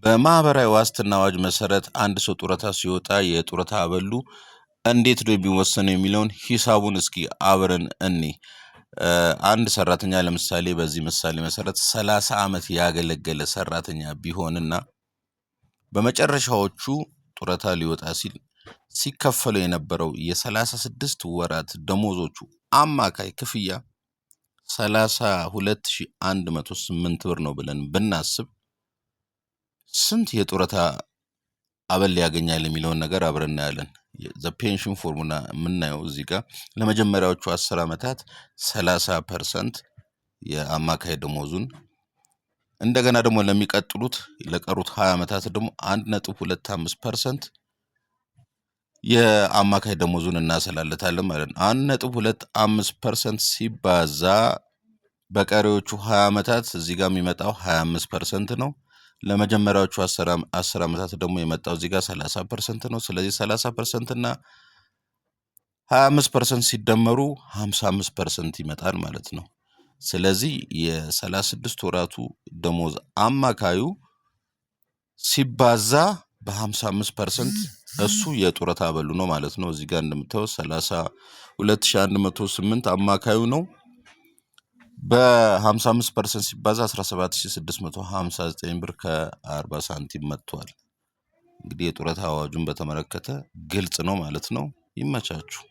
በማህበራዊ ዋስትና አዋጅ መሰረት አንድ ሰው ጡረታ ሲወጣ የጡረታ አበሉ እንዴት ነው የሚወሰነው የሚለውን ሂሳቡን እስኪ አብረን እንይ። አንድ ሰራተኛ ለምሳሌ በዚህ ምሳሌ መሰረት 30 ዓመት ያገለገለ ሰራተኛ ቢሆንና በመጨረሻዎቹ ጡረታ ሊወጣ ሲል ሲከፈለው የነበረው የ36 ወራት ደሞዞቹ አማካይ ክፍያ 32108 ብር ነው ብለን ብናስብ ስንት የጡረታ አበል ያገኛል የሚለውን ነገር አብረን እናያለን። ዘ ፔንሽን ፎርሙላ የምናየው እዚህ ጋር ለመጀመሪያዎቹ 10 ዓመታት 30% የአማካይ ደሞዙን እንደገና ደግሞ ለሚቀጥሉት ለቀሩት 20 ዓመታት ደግሞ 1.25% የአማካይ ደሞዙን እናሰላለታለን ማለት ነው። 1.25% ሲባዛ በቀሪዎቹ 20 ዓመታት እዚህ ጋር የሚመጣው 25% ነው። ለመጀመሪያዎቹ 10 ዓመታት ደግሞ የመጣው እዚህ ጋር 30% ነው። ስለዚህ 30% እና 25% ሲደመሩ 55% ይመጣል ማለት ነው። ስለዚህ የ36 ወራቱ ደሞዝ አማካዩ ሲባዛ በ55% እሱ የጡረታ አበሉ ነው ማለት ነው። እዚህ ጋር እንደምታየው 32108 አማካዩ ነው። በ55% ሲባዛ 17659 ብር ከ40 ሳንቲም መጥቷል። እንግዲህ የጡረታ አዋጁን በተመለከተ ግልጽ ነው ማለት ነው። ይመቻችሁ።